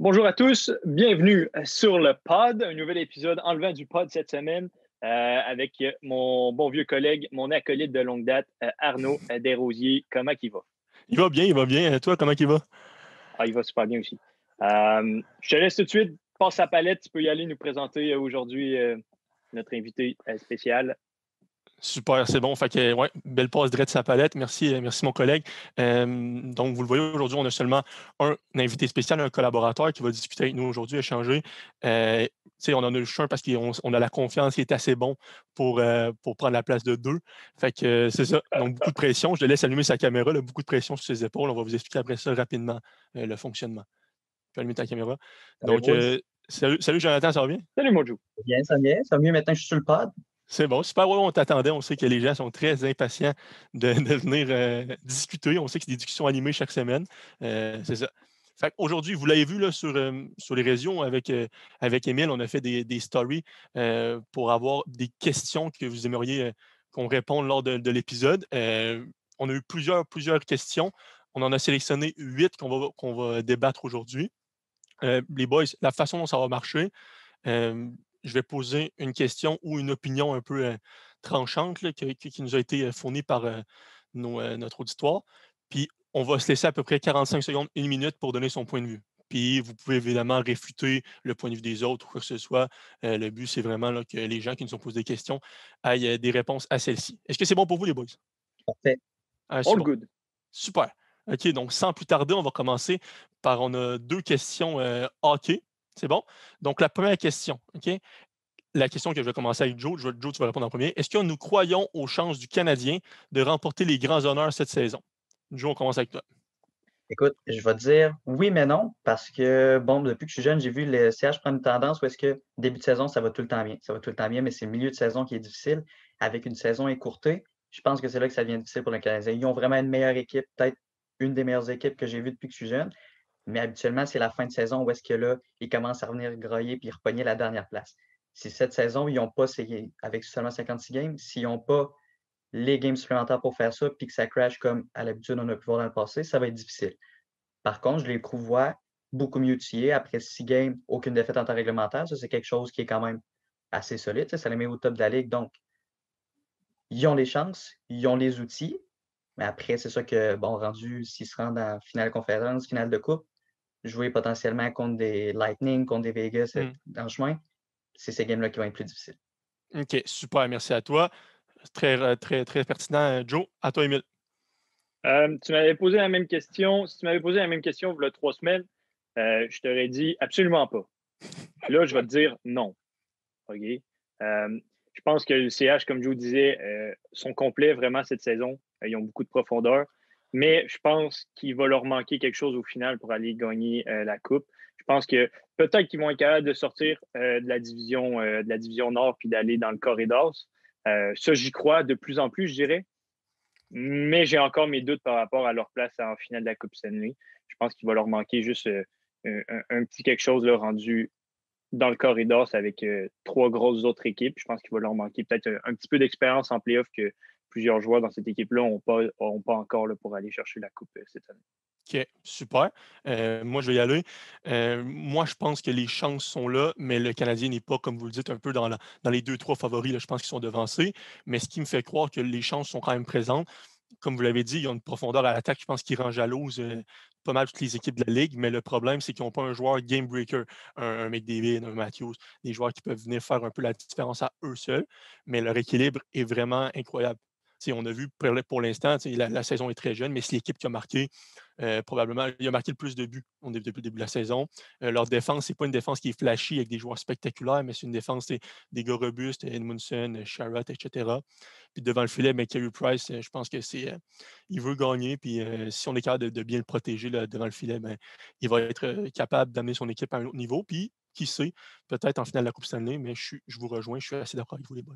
Bonjour à tous, bienvenue sur le pod, un nouvel épisode enlevant du pod cette semaine avec mon bon vieux collègue, mon acolyte de longue date, Arnaud Desrosiers. Comment il va? Il va bien, il va bien. Toi, comment il va? Ah, il va super bien aussi. Je te laisse tout de suite, passe la palette, tu peux y aller nous présenter aujourd'hui notre invité spécial. Super, c'est bon. Fait que, ouais, belle passe direct de sa palette. Merci, merci mon collègue. Donc, vous le voyez, aujourd'hui, on a seulement un invité spécial, un collaborateur qui va discuter avec nous aujourd'hui, échanger. Tu sais, on en a juste un parce qu'on a la confiance qui est assez bon pour prendre la place de deux. Fait que c'est ça. Donc, beaucoup de pression. Je le laisse allumer sa caméra, là, beaucoup de pression sur ses épaules. On va vous expliquer après ça rapidement le fonctionnement. Tu peux allumer ta caméra. Salut, Donc, boys. salut Jonathan, ça va bien? Salut Mojo. Bien, ça va bien. Ça va mieux maintenant que je suis sur le pod. C'est bon, super. Ouais, on t'attendait. On sait que les gens sont très impatients de venir discuter. On sait que c'est des discussions animées chaque semaine. C'est ça. Fait aujourd'hui, vous l'avez vu là, sur les réseaux avec Émile, on a fait des stories pour avoir des questions que vous aimeriez qu'on réponde lors de l'épisode. On a eu plusieurs questions. On en a sélectionné 8 qu'on va débattre aujourd'hui. Les boys, la façon dont ça va marcher, je vais poser une question ou une opinion un peu tranchante là, qui nous a été fournie par notre auditoire. Puis on va se laisser à peu près 45 secondes, une minute pour donner son point de vue. Puis vous pouvez évidemment réfuter le point de vue des autres ou quoi que ce soit. Le but, c'est vraiment là, que les gens qui nous ont posé des questions aient des réponses à celles-ci. Est-ce que c'est bon pour vous, les boys? Parfait. Ah, c'est All bon. good. Super. OK, donc sans plus tarder, on va commencer par on a 2 questions, hockey. C'est bon? Donc la première question, OK? La question que je vais commencer avec Joe. Joe, tu vas répondre en premier. Est-ce que nous croyons aux chances du Canadien de remporter les grands honneurs cette saison? Joe, on commence avec toi. Écoute, je vais te dire oui, mais non, parce que, bon, depuis que je suis jeune, j'ai vu le CH prendre une tendance où est-ce que début de saison, ça va tout le temps bien. Ça va tout le temps bien, mais c'est le milieu de saison qui est difficile. Avec une saison écourtée, je pense que c'est là que ça devient difficile pour le Canadien. Ils ont vraiment une meilleure équipe, peut-être une des meilleures équipes que j'ai vues depuis que je suis jeune, mais habituellement, c'est la fin de saison où est-ce que là, ils commencent à revenir grailler puis repogner la dernière place. Si cette saison, ils n'ont pas, avec seulement 56 games, s'ils n'ont pas les games supplémentaires pour faire ça, puis que ça crash comme à l'habitude on a pu voir dans le passé, ça va être difficile. Par contre, je les trouve beaucoup mieux outillés. Après 6 games, aucune défaite en temps réglementaire. Ça, c'est quelque chose qui est quand même assez solide. Ça les met au top de la ligue. Donc, ils ont les chances, ils ont les outils. Mais après, c'est ça que, bon, rendu, s'ils se rendent en finale conférence, finale de coupe, jouer potentiellement contre des Lightning, contre des Vegas Mmh. dans le chemin, c'est ces games-là qui vont être plus difficiles. OK, super, merci à toi. Très pertinent, Joe. À toi, Émile. Tu m'avais posé la même question. Si tu m'avais posé la même question il y a 3 semaines, je t'aurais dit absolument pas. Là, je vais te dire non. OK? Je pense que le CH, comme je vous disais, sont complets vraiment cette saison. Ils ont beaucoup de profondeur. Mais je pense qu'il va leur manquer quelque chose au final pour aller gagner la Coupe. Je pense que peut-être qu'ils vont être capables de sortir de la division Nord puis d'aller dans le corridor. Ça, j'y crois de plus en plus, je dirais. Mais j'ai encore mes doutes par rapport à leur place en finale de la Coupe Stanley. Je pense qu'il va leur manquer juste un petit quelque chose là, rendu dans le corridor, c'est avec 3 grosses autres équipes. Je pense qu'il va leur manquer peut-être un petit peu d'expérience en playoff que plusieurs joueurs dans cette équipe-là n'ont pas encore là, pour aller chercher la Coupe cette année. OK, super. Moi, je vais y aller. Moi, je pense que les chances sont là, mais le Canadien n'est pas, comme vous le dites, un peu dans les 2-3 favoris. Là, je pense qu'ils sont devancés. Mais ce qui me fait croire que les chances sont quand même présentes, comme vous l'avez dit, ils ont une profondeur à l'attaque, je pense, qui rend jalouse pas mal toutes les équipes de la Ligue. Mais le problème, c'est qu'ils n'ont pas un joueur game breaker, un McDavid, un Matthews, des joueurs qui peuvent venir faire un peu la différence à eux seuls. Mais leur équilibre est vraiment incroyable. On a vu pour l'instant, la saison est très jeune, mais c'est l'équipe qui a marqué probablement, il a marqué le plus de buts depuis le début de la saison. Leur défense, c'est pas une défense qui est flashy avec des joueurs spectaculaires, mais c'est une défense des gars robustes, Edmundson, Sherratt, etc. Puis devant le filet, Carey Price, je pense que il veut gagner. Puis si on est capable de bien le protéger là, devant le filet, il va être capable d'amener son équipe à un autre niveau. Puis qui sait, peut-être en finale de la Coupe Stanley, mais je vous rejoins, je suis assez d'accord avec vous, les boys.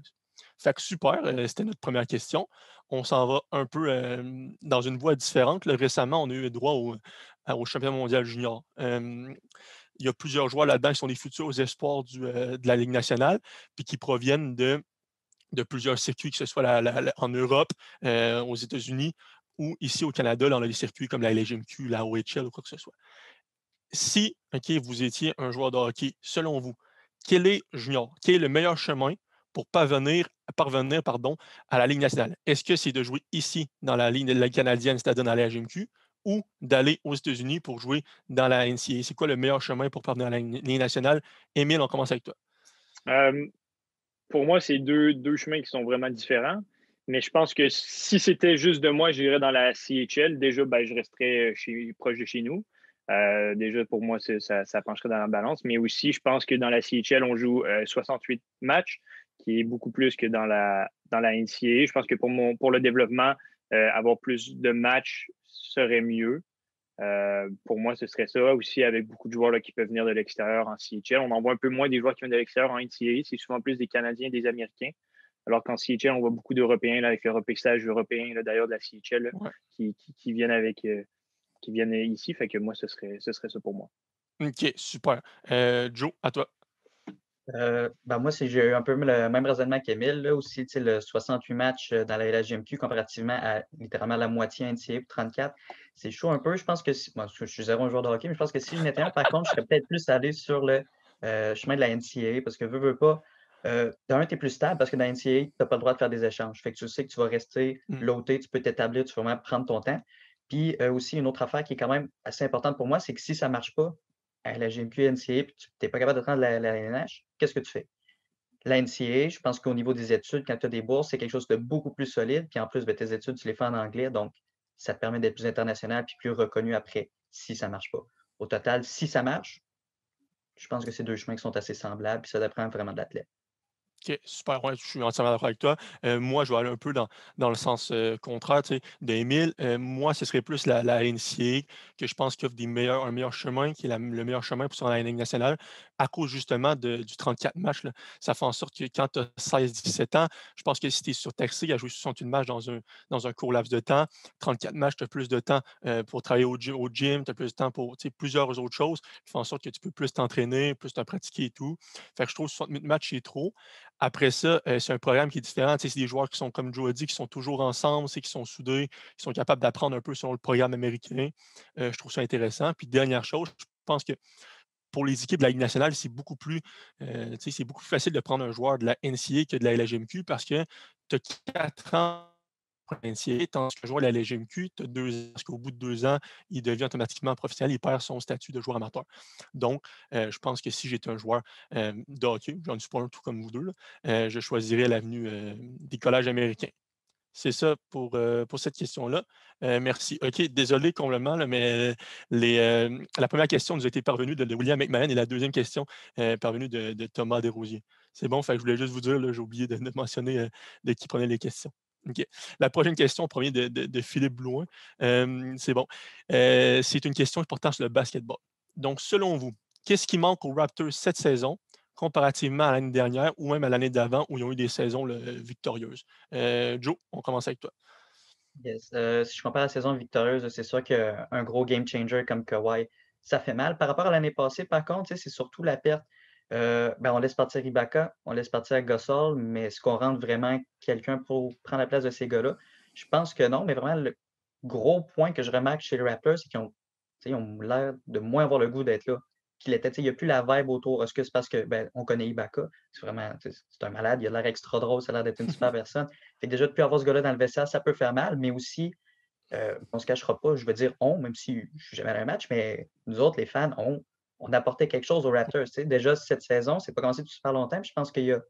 Fait que super, c'était notre première question. On s'en va un peu dans une voie différente. Là, récemment, on a eu droit au championnat mondial junior. Il y a plusieurs joueurs là-dedans qui sont des futurs espoirs de la Ligue nationale, puis qui proviennent de plusieurs circuits, que ce soit en Europe, aux États-Unis ou ici au Canada. Là, on a des circuits comme la LGMQ, la OHL ou quoi que ce soit. Si, OK, vous étiez un joueur de hockey, selon vous, quel est le meilleur chemin pour parvenir à la Ligue nationale? Est-ce que c'est de jouer ici, dans la Ligue canadienne, c'est-à-dire dans la LHMQ, ou d'aller aux États-Unis pour jouer dans la NCAA? C'est quoi le meilleur chemin pour parvenir à la Ligue nationale? Émile, on commence avec toi. Euh, pour moi, c'est deux chemins qui sont vraiment différents. Mais je pense que si c'était juste de moi, j'irais dans la CHL. Déjà, ben, je resterais proche de chez nous. Déjà, pour moi, ça pencherait dans la balance. Mais aussi, je pense que dans la CHL, on joue 68 matchs, qui est beaucoup plus que dans la NCAA. Je pense que pour le développement, avoir plus de matchs serait mieux. Pour moi, ce serait ça aussi avec beaucoup de joueurs là, qui peuvent venir de l'extérieur en CHL. On en voit un peu moins des joueurs qui viennent de l'extérieur en NCAA. C'est souvent plus des Canadiens et des Américains. Alors qu'en CHL, on voit beaucoup d'Européens là, avec le repêchage européen d'ailleurs de la CHL là, Ouais. qui viennent qui viennent ici. Fait que moi, ce serait ça pour moi. OK, super. Joe, à toi. Moi, j'ai eu un peu le même raisonnement qu'Émile, là aussi, tu sais, le 68 matchs dans la LHJMQ comparativement à littéralement la moitié NCAA pour 34. C'est chaud un peu. Je pense que je suis zéro un joueur de hockey, mais je pense que si je n'étais un, par contre, je serais peut-être plus allé sur le chemin de la NCAA parce que veux pas. D'un, tu es plus stable parce que dans la NCAA, tu n'as pas le droit de faire des échanges. Fait que tu sais que tu vas rester Mmh. loté, tu peux t'établir, tu vas vraiment prendre ton temps. Puis aussi, une autre affaire qui est quand même assez importante pour moi, c'est que si ça ne marche pas, à la GMQ, NCAA, puis tu n'es pas capable de prendre la LNH, qu'est-ce que tu fais? La NCAA, je pense qu'au niveau des études, quand tu as des bourses, c'est quelque chose de beaucoup plus solide. Puis en plus, ben, tes études, tu les fais en anglais. Donc, ça te permet d'être plus international puis plus reconnu après, si ça ne marche pas. Au total, si ça marche, je pense que c'est deux chemins qui sont assez semblables. Puis ça dépend vraiment de l'athlète. OK, super, ouais, je suis entièrement d'accord avec toi. Moi, je vais aller un peu dans le sens, contraire, tu sais, d'Émile. Moi, ce serait plus la NCAA que je pense qu'il offre un meilleur chemin, qui est le meilleur chemin pour se rendre à la Ligue nationale, à cause justement du 34 matchs, là. Ça fait en sorte que quand tu as 16-17 ans, je pense que si tu es surtaxé à jouer 61 matchs dans un court laps de temps, 34 matchs, tu as plus de temps pour travailler au gym, tu as plus de temps pour, tu sais, plusieurs autres choses qui font en sorte que tu peux plus t'entraîner, plus te pratiquer et tout. Fait que je trouve 68 matchs, c'est trop. Après ça, c'est un programme qui est différent. Tu sais, c'est des joueurs qui sont, comme Joe a dit, qui sont toujours ensemble, c'est qui sont soudés, qui sont capables d'apprendre un peu selon le programme américain. Je trouve ça intéressant. Puis dernière chose, je pense que pour les équipes de la Ligue nationale, tu sais, c'est beaucoup plus facile de prendre un joueur de la NCAA que de la LHMQ parce que tu as 4 ans pour la NCAA, tandis qu'un joueur de la LHMQ, tu as 2 ans, parce qu'au bout de 2 ans, il devient automatiquement professionnel, il perd son statut de joueur amateur. Donc, je pense que si j'étais un joueur de hockey, j'en suis pas un tout comme vous deux, là, je choisirais l'avenue des collèges américains. C'est ça pour cette question-là. Merci. OK, désolé complètement, là, mais la première question nous a été parvenue de William McMahon et la deuxième question est parvenue de Thomas Desrosiers. C'est bon, fait que je voulais juste vous dire, là, j'ai oublié de mentionner de qui prenait les questions. OK. La prochaine question provient de Philippe Blouin. C'est bon. C'est une question portant sur le basketball. Donc, selon vous, qu'est-ce qui manque aux Raptors cette saison comparativement à l'année dernière ou même à l'année d'avant où ils ont eu des saisons là, victorieuses? Joe, on commence avec toi. Yes. Si je compare la saison victorieuse, c'est sûr qu'un gros game changer comme Kawhi, ça fait mal. Par rapport à l'année passée, par contre, tu sais, c'est surtout la perte. On laisse partir Ibaka, on laisse partir Gasol, mais est-ce qu'on rentre vraiment quelqu'un pour prendre la place de ces gars-là? Je pense que non, mais vraiment, le gros point que je remarque chez les Raptors, c'est qu'ils ont, tu sais, ils ont l'air de moins avoir le goût d'être là qu'il était. Tu sais, il n'y a plus la vibe autour. Est-ce que c'est parce que on connaît Ibaka? C'est vraiment, tu sais, c'est un malade, il a l'air extra drôle, ça a l'air d'être une super personne. Fait que déjà, de ne plus avoir ce gars-là dans le vestiaire, ça peut faire mal, mais aussi, on ne se cachera pas, je veux dire on, même si je ne suis jamais allé à un match, mais nous autres, les fans, on apportait quelque chose aux Raptors. Tu sais. Déjà, cette saison, c'est pas commencé depuis super longtemps, puis je pense qu'il y a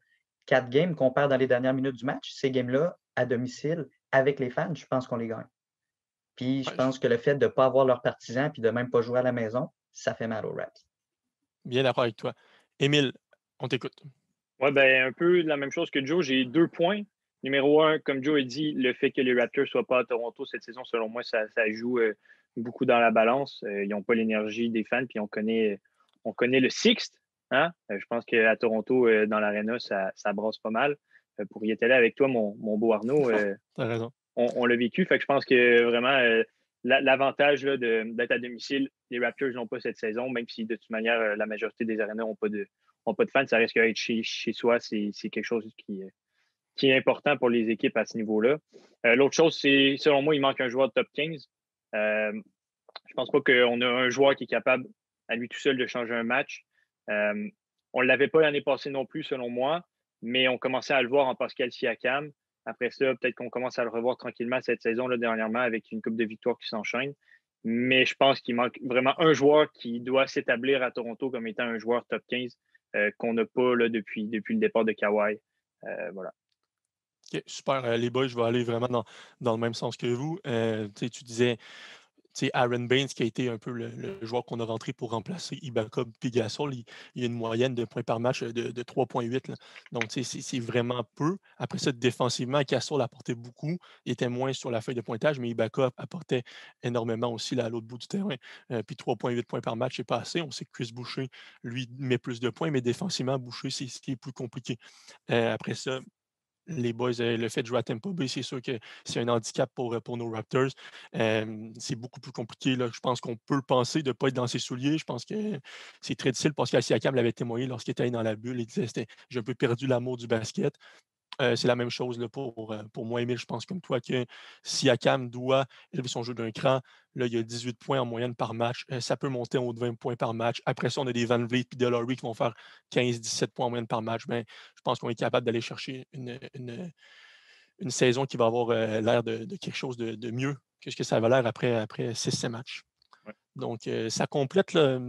4 games qu'on perd dans les dernières minutes du match. Ces games-là, à domicile, avec les fans, je pense qu'on les gagne. Puis je Ouais, je pense que le fait de ne pas avoir leurs partisans puis de même pas jouer à la maison, ça fait mal aux Raps. bien d'accord avec toi. Émile, on t'écoute. Ouais, ben, un peu la même chose que Joe. J'ai 2 points. Numéro un, comme Joe a dit, le fait que les Raptors ne soient pas à Toronto cette saison, selon moi, ça joue beaucoup dans la balance. Ils n'ont pas l'énergie des fans, puis on connaît le Sixth. Hein? Je pense qu'à Toronto, dans l'Arena, ça brasse pas mal. Pour y être allé avec toi, mon beau Arnaud, T'as raison. on l'a vécu. Fait que je pense que vraiment, l'avantage là, d'être à domicile, les Raptors n'ont pas cette saison, même si de toute manière, la majorité des arénas n'ont pas de fans. Ça reste qu'être chez soi, c'est quelque chose qui est important pour les équipes à ce niveau-là. L'autre chose, c'est, selon moi, il manque un joueur de top 15. Je pense pas qu'on a un joueur qui est capable, à lui tout seul de changer un match. On ne l'avait pas l'année passée non plus, selon moi, mais on commençait à le voir en Pascal Siakam. Après ça, peut-être qu'on commence à le revoir tranquillement cette saison, là, dernièrement, avec une coupe de victoires qui s'enchaîne. Mais je pense qu'il manque vraiment un joueur qui doit s'établir à Toronto comme étant un joueur top 15 qu'on n'a pas là, depuis le départ de Kawhi. Voilà. OK, super. Les boys, je vais aller vraiment dans le même sens que vous. Tu disais Aaron Baines, qui a été un peu le joueur qu'on a rentré pour remplacer Ibaka puis Gasol, il a une moyenne de points par match de 3,8. Là. Donc, c'est vraiment peu. Après ça, défensivement, Gasol apportait beaucoup. Il était moins sur la feuille de pointage, mais Ibaka apportait énormément aussi là, à l'autre bout du terrain. Puis 3,8 points par match, c'est pas assez. On sait que Chris Boucher, lui, met plus de points, mais défensivement, Boucher, c'est ce qui est plus compliqué. Après ça, les boys, le fait de jouer à Tampa Bay, c'est sûr que c'est un handicap pour nos Raptors. C'est beaucoup plus compliqué. Là. Je pense qu'on peut le penser de ne pas être dans ses souliers. Je pense que c'est très difficile. Pascal Siakam l'avait témoigné lorsqu'il était allé dans la bulle. Il disait j'ai un peu perdu l'amour du basket. C'est la même chose là, pour moi, Émile. Je pense comme toi que Siakam doit élever son jeu d'un cran. Là, il y a 18 points en moyenne par match. Ça peut monter en haut de 20 points par match. Après ça, on a des Van Vliet et Delaury qui vont faire 15-17 points en moyenne par match. Ben, je pense qu'on est capable d'aller chercher une saison qui va avoir l'air de quelque chose de mieux que ce que ça va l'air après 6-7 matchs. Ouais. Donc, ça complète là,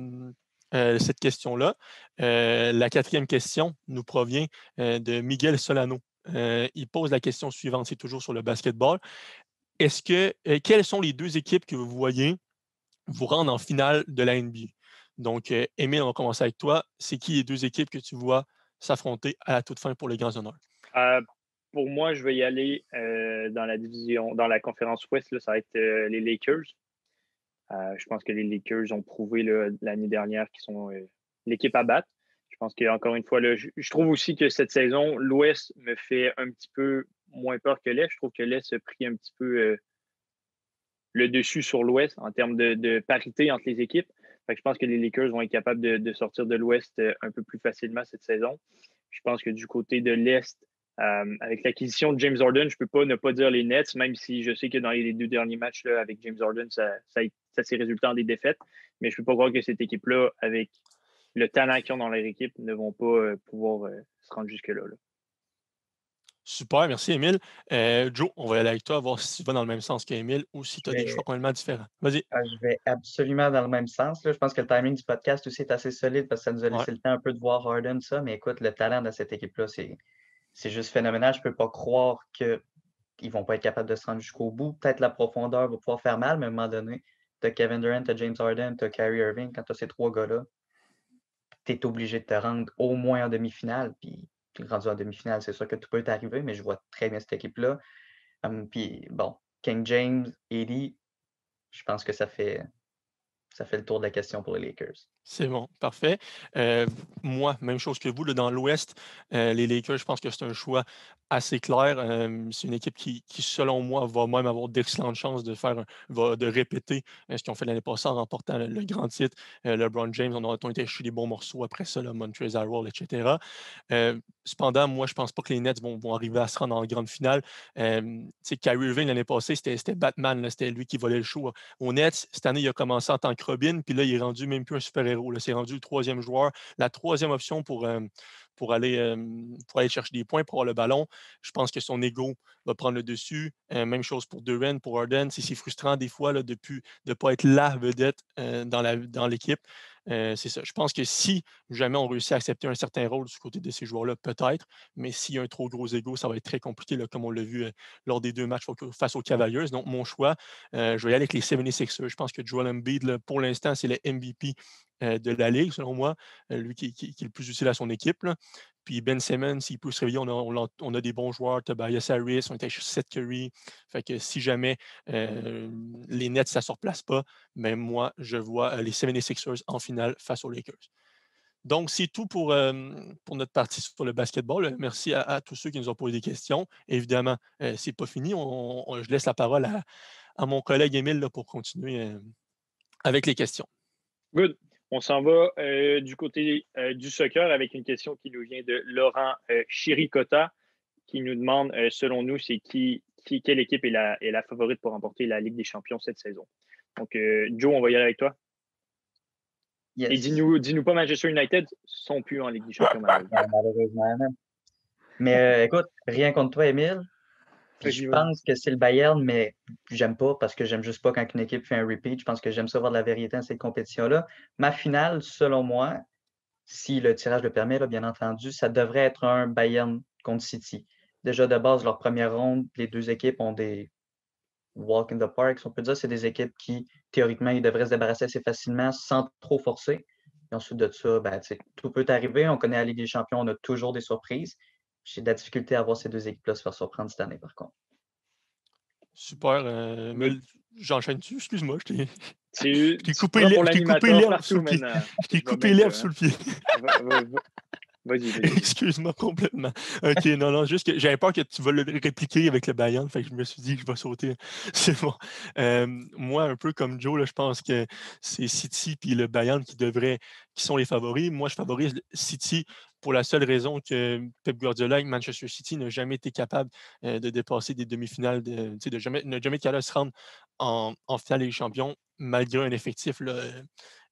cette question-là. La quatrième question nous provient de Miguel Solano. Il pose la question suivante, c'est toujours sur le basketball. Quelles sont les deux équipes que vous voyez vous rendre en finale de la NBA? Donc, Émile, on va commencer avec toi. C'est qui les deux équipes que tu vois s'affronter à la toute fin pour les grands honneurs? Pour moi, je vais y aller dans la conférence Ouest, là, ça va être les Lakers. Je pense que les Lakers ont prouvé là, l'année dernière qu'ils sont l'équipe à battre. Je pense qu'encore une fois, là, je trouve aussi que cette saison, l'Ouest me fait un petit peu moins peur que l'Est. Je trouve que l'Est a pris un petit peu le dessus sur l'Ouest en termes de parité entre les équipes. Fait que je pense que les Lakers vont être capables de sortir de l'Ouest un peu plus facilement cette saison. Je pense que du côté de l'Est, avec l'acquisition de James Harden, je ne peux pas ne pas dire les Nets, même si je sais que dans les deux derniers matchs là, avec James Harden, ça s'est résulté en des défaites. Mais je ne peux pas croire que cette équipe-là, avec le talent qu'ils ont dans leur équipe, ne vont pas pouvoir se rendre jusque-là. Là. Super, merci Émile. Joe, on va aller avec toi, voir si tu vas dans le même sens qu'Émile ou si tu as des choix complètement différents. Vas-y. Je vais absolument dans le même sens. Là. Je pense que le timing du podcast aussi est assez solide parce que ça nous a laissé le temps un peu de voir Harden, ça. Mais écoute, le talent de cette équipe-là, c'est juste phénoménal. Je ne peux pas croire qu'ils ne vont pas être capables de se rendre jusqu'au bout. Peut-être la profondeur va pouvoir faire mal, mais à un moment donné, tu as Kevin Durant, tu as James Harden, tu as Kyrie Irving. Quand tu as ces trois gars-là, tu es obligé de te rendre au moins en demi-finale. Puis, rendu en demi-finale, c'est sûr que tout peut t'arriver, mais je vois très bien cette équipe-là. Puis, bon, King James, Eddie, je pense que ça fait le tour de la question pour les Lakers. C'est bon, parfait. Moi, même chose que vous, là, dans l'Ouest, les Lakers, je pense que c'est un choix assez clair. C'est une équipe qui, selon moi, va même avoir d'excellentes chances de répéter ce qu'ils ont fait l'année passée en remportant le grand titre. LeBron James, on a été chercher des bons morceaux après ça, le Montrezl Harrell, etc. Cependant, moi, je ne pense pas que les Nets vont arriver à se rendre en grande finale. Kyrie Irving, l'année passée, c'était Batman, c'était lui qui volait le show. Aux Nets, cette année, il a commencé en tant que Robin, puis là, il est rendu même plus un super-héros. C'est rendu le troisième joueur, la troisième option pour aller chercher des points, pour avoir le ballon. Je pense que son ego va prendre le dessus. Même chose pour Durant, pour Harden. C'est frustrant des fois là, de ne pas être la vedette dans l'équipe. C'est ça. Je pense que si jamais on réussit à accepter un certain rôle du côté de ces joueurs-là, peut-être, mais s'il y a un trop gros ego, ça va être très compliqué, là, comme on l'a vu lors des deux matchs face aux Cavaliers. Donc, mon choix, je vais y aller avec les 76ers. Je pense que Joel Embiid, là, pour l'instant, c'est le MVP de la Ligue, selon moi, lui qui est le plus utile à son équipe. Là. Puis Ben Simmons, s'il peut se réveiller, on a des bons joueurs. Tobias Harris, on était chez Seth Curry. Fait que si jamais les Nets, ça ne se replace pas, mais moi, je vois les 76ers en finale face aux Lakers. Donc, c'est tout pour notre partie sur le basketball. Merci à tous ceux qui nous ont posé des questions. Évidemment, ce n'est pas fini. Je laisse la parole à mon collègue Émile là, pour continuer avec les questions. Good. On s'en va du côté du soccer avec une question qui nous vient de Laurent Chiricota qui nous demande, selon nous, c'est quelle équipe est la favorite pour remporter la Ligue des champions cette saison. Donc, Joe, on va y aller avec toi. Et Yes. dis-nous pas Manchester United sont plus en Ligue des Champions, malheureusement. Malheureusement. Non. Mais écoute, rien contre toi, Émile. Puis je Vas-y. pense que c'est le Bayern, mais j'aime pas parce que j'aime juste pas quand une équipe fait un repeat. Je pense que j'aime savoir de la vérité dans cette compétition-là. Ma finale, selon moi, si le tirage le permet, là, bien entendu, ça devrait être un Bayern contre City. Déjà de base, leur première ronde, les deux équipes ont des walk in the park. Si on peut dire, c'est des équipes qui, théoriquement, ils devraient se débarrasser assez facilement sans trop forcer. Et ensuite de ça, ben, tout peut arriver. On connaît la Ligue des Champions, on a toujours des surprises. J'ai de la difficulté à voir ces deux équipes-là se faire surprendre cette année, par contre. Super. Good. J'enchaîne-tu? Excuse-moi, je Tu t'ai te coupé prends pour l'herbe l'animateur sous partout le pied. maintenant. Je t'ai Je vois coupé bien l'herbe ça, sous hein. le pied. Vas-y. Excuse-moi complètement. OK, non, juste que j'avais peur que tu vas le répliquer avec le Bayern, fait que je me suis dit que je vais sauter. C'est bon. Moi, un peu comme Joe, là, je pense que c'est City puis le Bayern qui sont les favoris. Moi, je favorise City pour la seule raison que Pep Guardiola et Manchester City n'a jamais été capable de dépasser des demi-finales, n'a jamais été capable de se rendre en finale des champions, malgré un effectif là,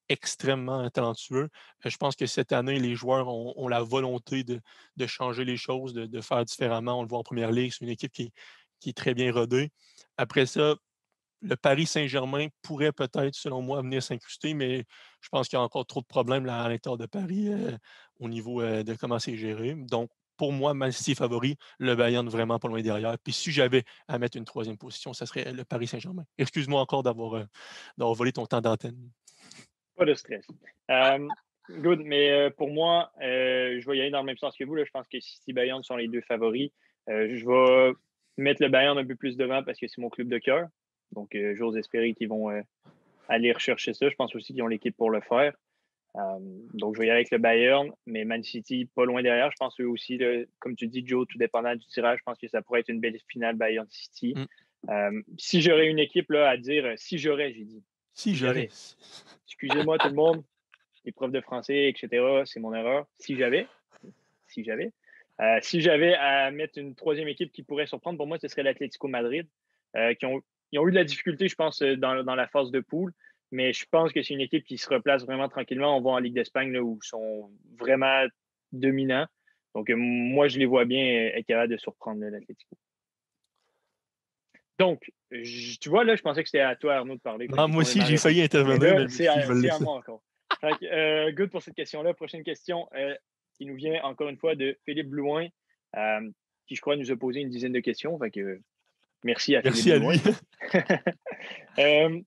extrêmement talentueux. Je pense que cette année, les joueurs ont la volonté de changer les choses, de faire différemment. On le voit en première ligue, c'est une équipe qui est très bien rodée. Après ça, le Paris Saint-Germain pourrait peut-être, selon moi, venir s'incruster, mais je pense qu'il y a encore trop de problèmes là, à l'intérieur de Paris au niveau de comment c'est géré. Donc, pour moi, Man City est favori, le Bayern vraiment pas loin derrière. Puis si j'avais à mettre une troisième position, ça serait le Paris Saint-Germain. Excuse-moi encore d'avoir volé ton temps d'antenne. Pas de stress. Good, mais pour moi, je vais y aller dans le même sens que vous. Là. Je pense que City et Bayern sont les deux favoris. Je vais mettre le Bayern un peu plus devant parce que c'est mon club de cœur. Donc, j'ose espérer qu'ils vont aller rechercher ça. Je pense aussi qu'ils ont l'équipe pour le faire. Donc, je vais y aller avec le Bayern, mais Man City pas loin derrière. Je pense eux aussi, là, comme tu dis, Joe, tout dépendant du tirage, je pense que ça pourrait être une belle finale Bayern City. Si j'aurais une équipe là, à dire, si j'aurais, j'ai dit. Si j'avais. Excusez-moi tout le monde, les profs de français, etc., c'est mon erreur. Si j'avais. Si j'avais à mettre une troisième équipe qui pourrait surprendre, pour moi, ce serait l'Atlético Madrid, ils ont eu de la difficulté, je pense, dans la phase de poule, mais je pense que c'est une équipe qui se replace vraiment tranquillement. On va en Ligue d'Espagne là, où ils sont vraiment dominants. Donc, moi, je les vois bien être capables de surprendre l'Atlético. Donc, tu vois, là, je pensais que c'était à toi, Arnaud, de parler. Non, moi aussi, j'ai failli intervenir, mais c'est je vais le à laisser. moi encore. Good pour cette question-là. Prochaine question qui nous vient encore une fois de Philippe Blouin, qui, je crois, nous a posé une dizaine de questions. Fait que, merci à Philippe Blouin. Lui.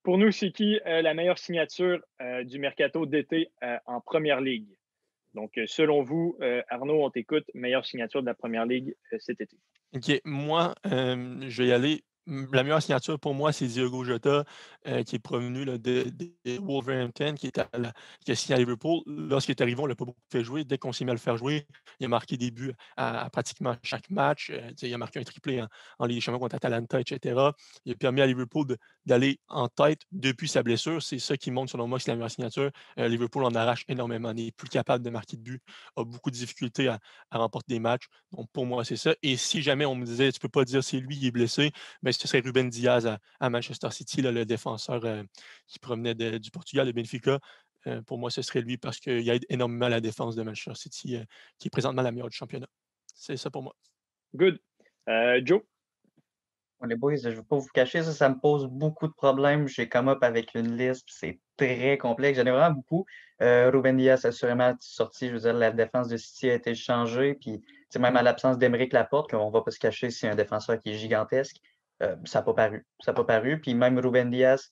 Pour nous, c'est qui la meilleure signature du mercato d'été en Première Ligue? Donc, selon vous, Arnaud, on t'écoute, meilleure signature de la Première Ligue cet été. OK. Moi, je vais y aller. La meilleure signature pour moi, c'est Diogo Jota, qui est provenu là, de Wolverhampton, qui a signé à Liverpool. Lorsqu'il est arrivé, on ne l'a pas beaucoup fait jouer. Dès qu'on s'est mis à le faire jouer, il a marqué des buts à pratiquement chaque match. Il a marqué un triplé en Ligue des Champions contre Atalanta, etc. Il a permis à Liverpool d'aller en tête depuis sa blessure. C'est ça qui montre, selon moi, que c'est la meilleure signature. Liverpool en arrache énormément. Il n'est plus capable de marquer de buts, a beaucoup de difficultés à remporter des matchs. Donc, pour moi, c'est ça. Et si jamais on me disait, tu ne peux pas dire c'est lui qui est blessé, mais ce serait Ruben Diaz à Manchester City, là, le défenseur qui provenait du Portugal, de Benfica. Pour moi, ce serait lui parce qu'il aide énormément à la défense de Manchester City, qui est présentement la meilleure du championnat. C'est ça pour moi. Good. Joe? Les boys, je ne vais pas vous cacher, ça me pose beaucoup de problèmes. J'ai come up avec une liste, c'est très complexe. J'en ai vraiment beaucoup. Ruben Dias, assurément, sorti. Je veux dire, la défense de City a été changée. Puis, même à l'absence d'Aymeric Laporte, qu'on ne va pas se cacher, c'est un défenseur qui est gigantesque. Ça n'a pas paru. Ça n'a pas paru. Puis, même Ruben Dias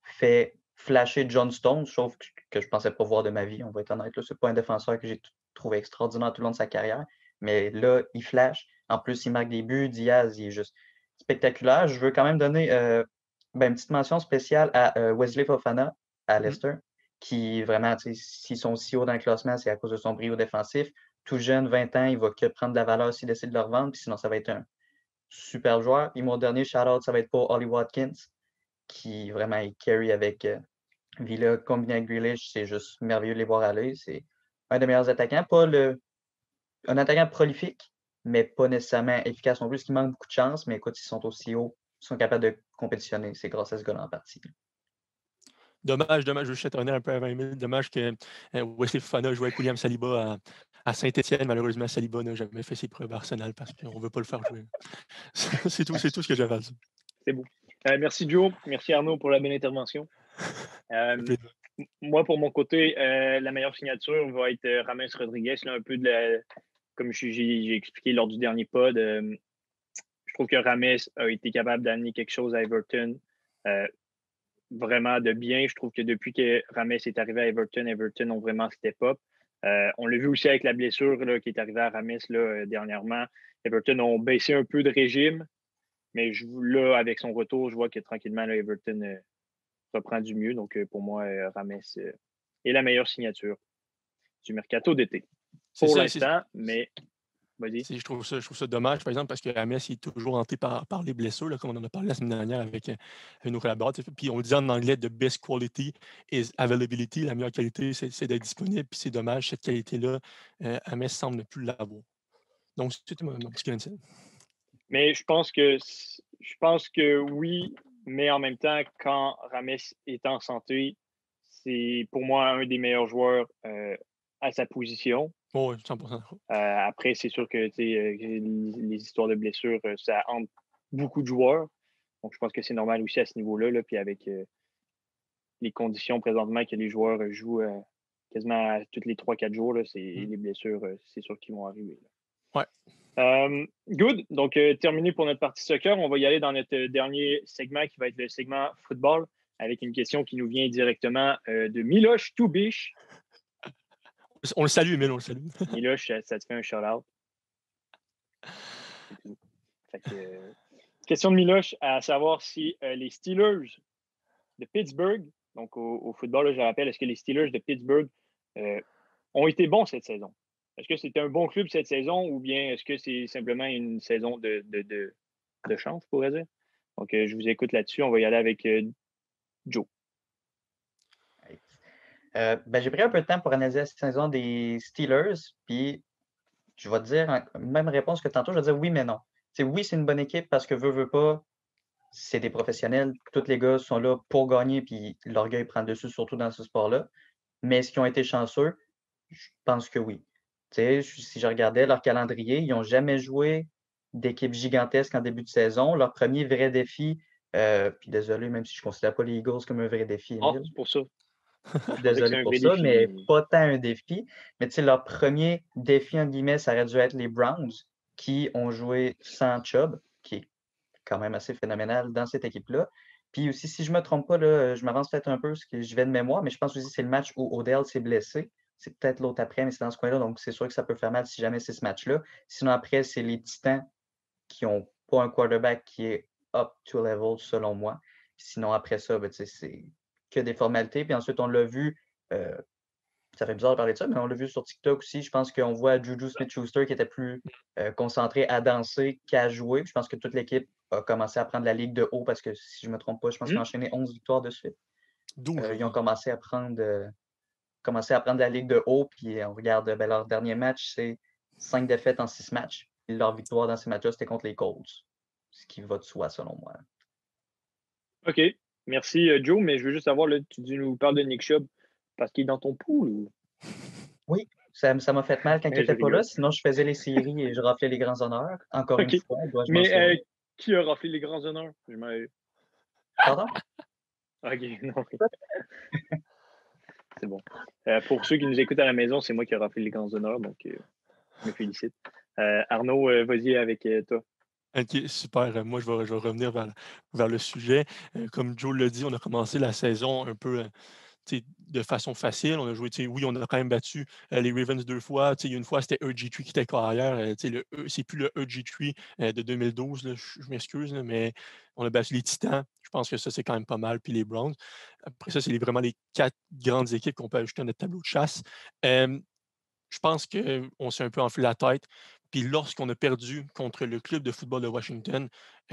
fait flasher John Stones, sauf que je ne pensais pas voir de ma vie. On va être honnête. Ce n'est pas un défenseur que j'ai trouvé extraordinaire tout le long de sa carrière. Mais là, il flash. En plus, il marque des buts. Diaz, il est juste spectaculaire. Je veux quand même donner une petite mention spéciale à Wesley Fofana à Leicester, qui vraiment, s'ils sont si hauts dans le classement, c'est à cause de son brio défensif. Tout jeune, 20 ans, il va que prendre de la valeur s'il décide de le revendre, puis sinon, ça va être un super joueur. Et mon dernier shout-out, ça va être pour Ollie Watkins, qui vraiment est carry avec Villa, combiné avec Grealish. C'est juste merveilleux de les voir aller. C'est un des meilleurs attaquants. Un attaquant prolifique, mais pas nécessairement efficace non plus, parce qu'il manque beaucoup de chance. Mais écoute, ils sont aussi hauts, ils sont capables de compétitionner. C'est grâce à ce gars-là en partie. Dommage, je chatonnais un peu à 20 000. Dommage que Wesley Fofana jouait avec William Saliba à Saint-Étienne. Malheureusement, Saliba n'a jamais fait ses preuves à Arsenal parce qu'on ne veut pas le faire jouer. C'est tout ce que j'avais à dire. C'est beau. Merci Joe. Merci Arnaud pour la belle intervention. Moi, pour mon côté, la meilleure signature va être Rames Rodriguez. Là, un peu comme j'ai expliqué lors du dernier pod, je trouve que Rames a été capable d'amener quelque chose à Everton. Vraiment de bien. Je trouve que depuis que Rames est arrivé à Everton ont vraiment step up. On l'a vu aussi avec la blessure là, qui est arrivée à Rames là, dernièrement. Everton ont baissé un peu de régime, mais là, avec son retour, je vois que tranquillement, là, Everton reprend du mieux. Donc, pour moi, Rames est la meilleure signature du mercato d'été. Pour l'instant, mais vas-y. Je trouve ça dommage, par exemple, parce que Rames est toujours hanté par les blessures, là, comme on en a parlé la semaine dernière avec nos collaborateurs. Puis on dit en anglais the best quality is availability. La meilleure qualité, c'est d'être disponible. Puis c'est dommage, cette qualité-là, Rames semble ne plus l'avoir. Donc, c'était mon petit grain. Mais je pense que oui, mais en même temps, quand Rames est en santé, c'est pour moi un des meilleurs joueurs à sa position. Oui, 100%. Après, c'est sûr que les histoires de blessures, ça hante beaucoup de joueurs. Donc, je pense que c'est normal aussi à ce niveau-là. Là, puis avec les conditions présentement que les joueurs jouent quasiment tous les 3-4 jours, là, les blessures, c'est sûr qu'ils vont arriver. Là. Ouais. Good. Donc, terminé pour notre partie soccer. On va y aller dans notre dernier segment qui va être le segment football avec une question qui nous vient directement de Miloš Tubiš. On le salue, Emile, on le salue. Miloš, ça te fait un shout-out. Question de Miloš, à savoir si les Steelers de Pittsburgh, donc au football, là, je rappelle, est-ce que les Steelers de Pittsburgh ont été bons cette saison? Est-ce que c'était un bon club cette saison ou bien est-ce que c'est simplement une saison de chance, je pourrais dire? Donc, je vous écoute là-dessus. On va y aller avec Joe. J'ai pris un peu de temps pour analyser la saison des Steelers, puis je vais te dire même réponse que tantôt, je vais dire oui, mais non. Oui, c'est une bonne équipe parce que veut pas, c'est des professionnels. Tous les gars sont là pour gagner, puis l'orgueil prend le dessus, surtout dans ce sport-là. Mais est-ce qu'ils ont été chanceux? Je pense que oui. Si je regardais leur calendrier, ils n'ont jamais joué d'équipe gigantesque en début de saison. Leur premier vrai défi, puis désolé, même si je ne considère pas les Eagles comme un vrai défi, Emile. C'est pour ça. Désolé pour ça, mais pas tant un défi. Mais leur premier défi, en guillemets, ça aurait dû être les Browns, qui ont joué sans Chubb, qui est quand même assez phénoménal dans cette équipe-là. Puis aussi, si je ne me trompe pas, là, je m'avance peut-être un peu parce que je vais de mémoire, mais je pense aussi que c'est le match où Odell s'est blessé. C'est peut-être l'autre après, mais c'est dans ce coin-là, donc c'est sûr que ça peut faire mal si jamais c'est ce match-là. Sinon, après, c'est les Titans qui n'ont pas un quarterback qui est up to level, selon moi. Sinon, après ça, c'est que des formalités. Puis ensuite, on l'a vu, ça fait bizarre de parler de ça, mais on l'a vu sur TikTok aussi. Je pense qu'on voit Juju Smith-Schuster qui était plus concentré à danser qu'à jouer. Puis je pense que toute l'équipe a commencé à prendre la ligue de haut parce que, si je ne me trompe pas, je pense qu'ils ont enchaîné 11 victoires de suite. Ils ont commencé à prendre la ligue de haut. Puis on regarde leur dernier match, c'est 5 défaites en 6 matchs. Et leur victoire dans ces matchs-là, c'était contre les Colts. Ce qui va de soi, selon moi. OK. Merci, Joe. Mais je veux juste savoir, là, tu nous parles de Nick Chubb parce qu'il est dans ton pool ou? Oui, ça m'a fait mal quand il n'était pas là. Sinon, je faisais les séries et je raflais les grands honneurs. Encore une fois, dois-je mentionner. Qui a raflé les grands honneurs? Pardon? OK, non. C'est bon. Pour ceux qui nous écoutent à la maison, c'est moi qui ai raflé les grands honneurs, donc je me félicite. Arnaud, vas-y avec toi. OK, super. Moi, je vais revenir vers le sujet. Comme Joe l'a dit, on a commencé la saison un peu de façon facile. On a joué, oui, on a quand même battu les Ravens 2 fois. Une fois, c'était EG3 qui était carrière. C'est plus le EG3 de 2012. Là, je m'excuse, mais on a battu les Titans. Je pense que ça, c'est quand même pas mal. Puis les Browns. Après ça, c'est vraiment les 4 grandes équipes qu'on peut ajouter à notre tableau de chasse. Je pense qu'on s'est un peu enflé la tête. Puis lorsqu'on a perdu contre le club de football de Washington,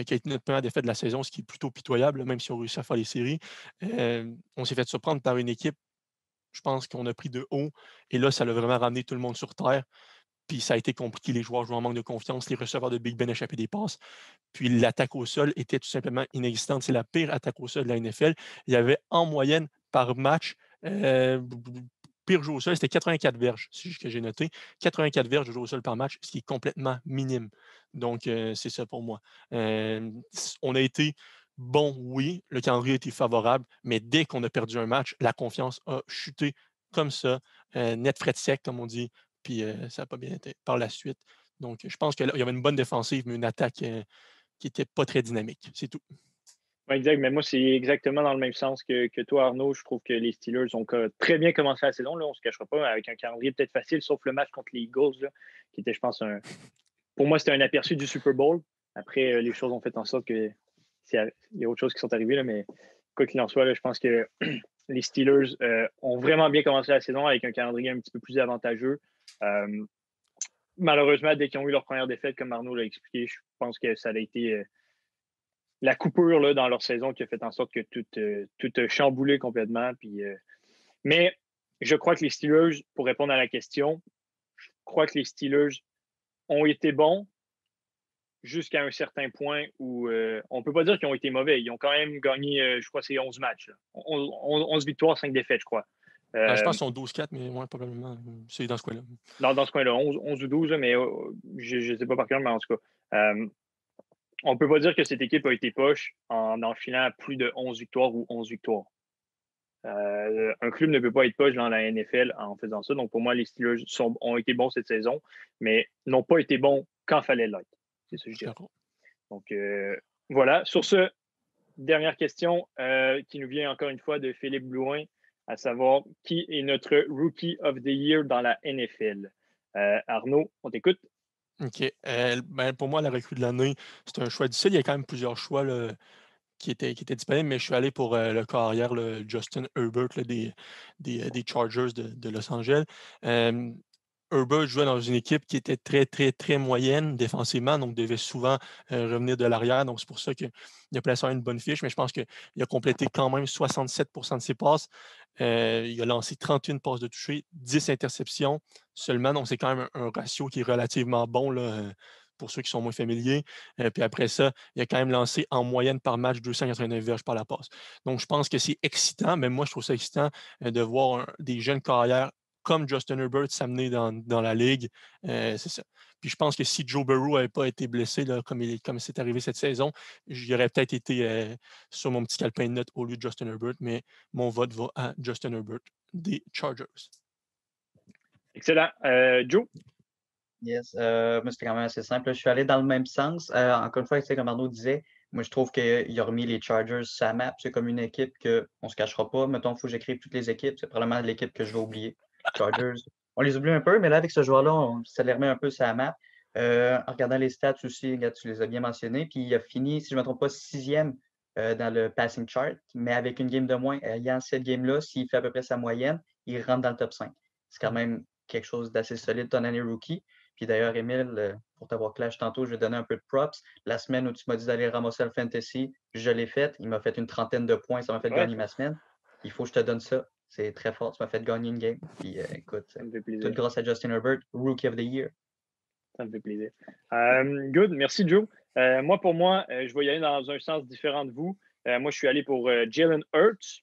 qui a été notre première défaite de la saison, ce qui est plutôt pitoyable, même si on réussit à faire les séries, on s'est fait surprendre par une équipe, je pense qu'on a pris de haut. Et là, ça a vraiment ramené tout le monde sur terre. Puis ça a été compliqué. Les joueurs jouaient en manque de confiance. Les receveurs de Big Ben échappaient des passes. Puis l'attaque au sol était tout simplement inexistante. C'est la pire attaque au sol de la NFL. Il y avait en moyenne, par match. Pire jeu au sol, c'était 84 verges, c'est ce que j'ai noté. 84 verges de jeu au sol par match, ce qui est complètement minime. Donc, c'est ça pour moi. On a été bon, oui, le calendrier a été favorable, mais dès qu'on a perdu un match, la confiance a chuté comme ça, net frais de sec, comme on dit, puis ça n'a pas bien été par la suite. Donc, je pense qu'il y avait une bonne défensive, mais une attaque qui n'était pas très dynamique. C'est tout. Ouais, exact, mais moi, c'est exactement dans le même sens que toi, Arnaud. Je trouve que les Steelers ont très bien commencé la saison. Là, on ne se cachera pas, avec un calendrier peut-être facile, sauf le match contre les Eagles, là, qui était, je pense, pour moi, c'était un aperçu du Super Bowl. Après, les choses ont fait en sorte que il y a autre chose qui sont arrivées, là, mais quoi qu'il en soit, là, je pense que les Steelers ont vraiment bien commencé la saison avec un calendrier un petit peu plus avantageux. Malheureusement, dès qu'ils ont eu leur première défaite, comme Arnaud l'a expliqué, je pense que ça a été la coupure là, dans leur saison qui a fait en sorte que tout a chamboulé complètement. Puis, mais je crois que les Steelers, pour répondre à la question, je crois que les Steelers ont été bons jusqu'à un certain point où on ne peut pas dire qu'ils ont été mauvais. Ils ont quand même gagné, je crois, c'est 11 matchs. 11 victoires, 5 défaites, je crois. Je pense qu'ils sont 12-4, mais ouais, probablement, c'est dans ce coin-là. Dans ce coin-là, 11 ou 12, mais je ne sais pas par cœur, mais en tout cas. On ne peut pas dire que cette équipe a été poche en enfilant plus de 11 victoires ou 11 victoires. Un club ne peut pas être poche dans la NFL en faisant ça. Donc, pour moi, les Steelers ont été bons cette saison, mais n'ont pas été bons quand il fallait l'être. C'est ça que je dirais. Donc, voilà. Sur ce, dernière question qui nous vient encore une fois de Philippe Blouin, à savoir qui est notre Rookie of the Year dans la NFL. Arnaud, on t'écoute. OK. Pour moi, la recrue de l'année, c'est un choix difficile. Il y a quand même plusieurs choix là, qui étaient disponibles, mais je suis allé pour le carrière, Justin Herbert là, des Chargers de Los Angeles. Herbert jouait dans une équipe qui était très, très, très moyenne défensivement, donc devait souvent revenir de l'arrière. Donc, c'est pour ça qu'il a placé une bonne fiche, mais je pense qu'il a complété quand même 67 de ses passes. Il a lancé 31 passes de toucher, 10 interceptions seulement. Donc, c'est quand même un ratio qui est relativement bon là, pour ceux qui sont moins familiers. Puis après ça, il a quand même lancé en moyenne par match 289 verges par la passe. Donc, je pense que c'est excitant, même moi, je trouve ça excitant de voir des jeunes carrières comme Justin Herbert s'amener dans la ligue. C'est ça. Puis je pense que si Joe Burrow n'avait pas été blessé, là, comme c'est arrivé cette saison, j'y aurais peut-être été sur mon petit calepin de notes au lieu de Justin Herbert, mais mon vote va à Justin Herbert des Chargers. Excellent. Joe? Yes, moi, c'était quand même assez simple. Je suis allé dans le même sens. Encore une fois, comme Arnaud disait, moi, je trouve qu'il a remis les Chargers sur la map. C'est comme une équipe qu'on ne se cachera pas. Mettons, il faut que j'écrive toutes les équipes. C'est probablement l'équipe que je vais oublier. Chargers, on les oublie un peu, mais là, avec ce joueur-là, ça les remet un peu sur la map. En regardant les stats aussi, regarde, tu les as bien mentionnés. Puis il a fini, si je ne me trompe pas, 6e dans le passing chart, mais avec une game de moins. Ayant cette game-là, s'il fait à peu près sa moyenne, il rentre dans le top 5. C'est quand même quelque chose d'assez solide ton année rookie. Puis d'ailleurs, Émile, pour t'avoir clash tantôt, je vais donner un peu de props. La semaine où tu m'as dit d'aller ramasser le fantasy, je l'ai fait. Il m'a fait une trentaine de points. Ça m'a fait gagner ma semaine. Il faut que je te donne ça. C'est très fort. Tu m'as fait gagner une game. Puis écoute, Ça me fait plaisir. tout grâce à Justin Herbert, Rookie of the Year. Ça me fait plaisir. Good. Merci, Joe. Pour moi, je vais y aller dans un sens différent de vous. Moi, je suis allé pour Jalen Hurts.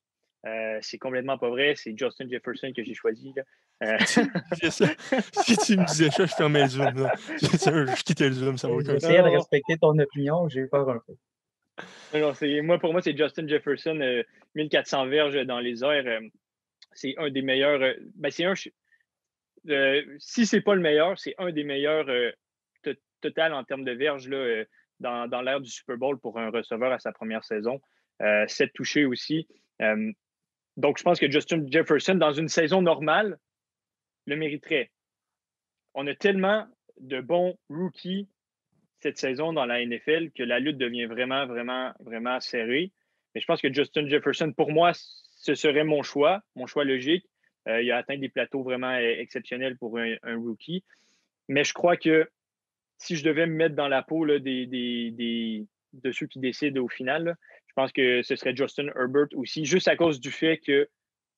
C'est complètement pas vrai. C'est Justin Jefferson que j'ai choisi. Là. C'est ça. Si tu me disais ça, je fermais le Zoom. Là. Je quittais le Zoom, ça va aucun sens. J'essayais de respecter ton opinion, j'ai eu peur un peu. Non, pour moi, c'est Justin Jefferson, 1400 verges dans les airs. C'est un des meilleurs. Si c'est pas le meilleur, c'est un des meilleurs total en termes de verges là, dans l'ère du Super Bowl pour un receveur à sa première saison. 7 touchés aussi. Donc, je pense que Justin Jefferson, dans une saison normale, le mériterait. On a tellement de bons rookies cette saison dans la NFL que la lutte devient vraiment, vraiment, vraiment serrée. Mais je pense que Justin Jefferson, pour moi, ce serait mon choix logique. Il a atteint des plateaux vraiment exceptionnels pour un rookie. Mais je crois que si je devais me mettre dans la peau là, de ceux qui décident au final, là, je pense que ce serait Justin Herbert aussi, juste à cause du fait que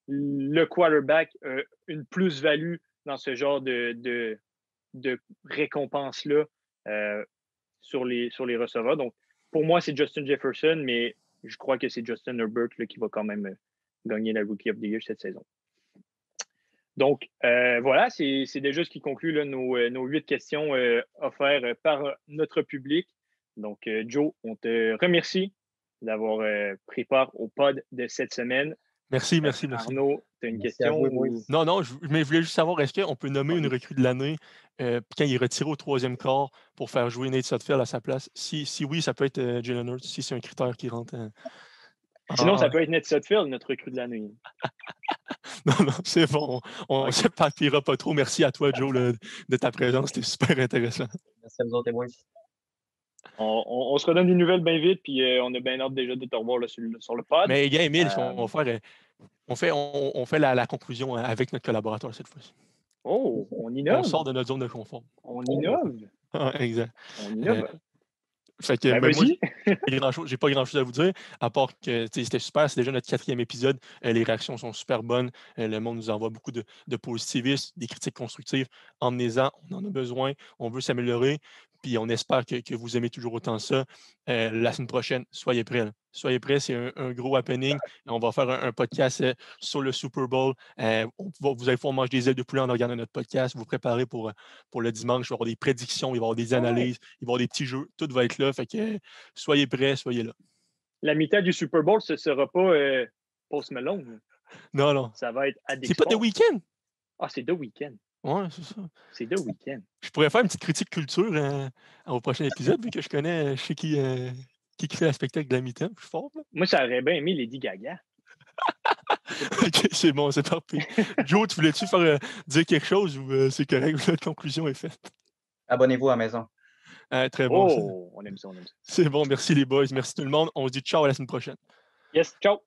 le quarterback a une plus-value dans ce genre de récompense-là sur les receveurs. Donc, pour moi, c'est Justin Jefferson, mais je crois que c'est Justin Herbert là, qui va quand même gagner la Rookie of the Year cette saison. Donc, voilà, c'est déjà ce qui conclut là, nos 8 questions offertes par notre public. Donc, Joe, on te remercie d'avoir pris part au pod de cette semaine. Merci. Arnaud, tu as une Merci question? à vous, Non, mais je voulais juste savoir, est-ce qu'on peut nommer une recrue de l'année quand il est retiré au 3e quart pour faire jouer Nate Sudfeld à sa place? Si oui, ça peut être Jalen Hurts, si c'est un critère qui rentre. Sinon, ça peut être Nate Sudfeld, notre recrue de l'année. Non, c'est bon. On ne s'éparpillera pas trop. Merci à toi, Joe, de ta présence. C'était super intéressant. Merci à vous autres, les boys. On se redonne des nouvelles bien vite, puis on a bien hâte déjà de te revoir là, sur le pod. Mais gars, Émile, on fait la conclusion avec notre collaborateur cette fois-ci. Oh, on innove. On sort de notre zone de confort. On innove. Exact. On innove. Fait que, Ben, moi, j'ai pas grand-chose à vous dire, à part que c'était super. C'est déjà notre 4e épisode. Les réactions sont super bonnes. Le monde nous envoie beaucoup de positivisme, des critiques constructives. Emmenez-en, on en a besoin. On veut s'améliorer. Puis on espère que vous aimez toujours autant ça. La semaine prochaine, soyez prêts. Soyez prêts, c'est un gros happening. On va faire un podcast sur le Super Bowl. Vous allez pouvoir manger des ailes de poulet en regardant notre podcast, vous préparer pour le dimanche. Il va y avoir des prédictions, il va y avoir des analyses, il va y avoir des petits jeux. Tout va être là. Fait que soyez prêts, soyez là. La mi-temps du Super Bowl, ce ne sera pas Post Malone. Non. Ça va être Addict C'est pas The Weeknd? Ah, c'est The Weeknd. Ouais, c'est ça. C'est The Weeknd. Je pourrais faire une petite critique culture au prochain épisode, vu que je sais qui fait le spectacle de la mi-temps. Je suis fort, là. Moi, j'aurais bien aimé Lady Gaga. OK, c'est bon, c'est parfait. Joe, tu voulais-tu dire quelque chose ou c'est correct, la conclusion est faite? Abonnez-vous à la maison. Très bon. On aime ça. C'est bon, merci les boys, merci tout le monde. On se dit ciao à la semaine prochaine. Yes, ciao.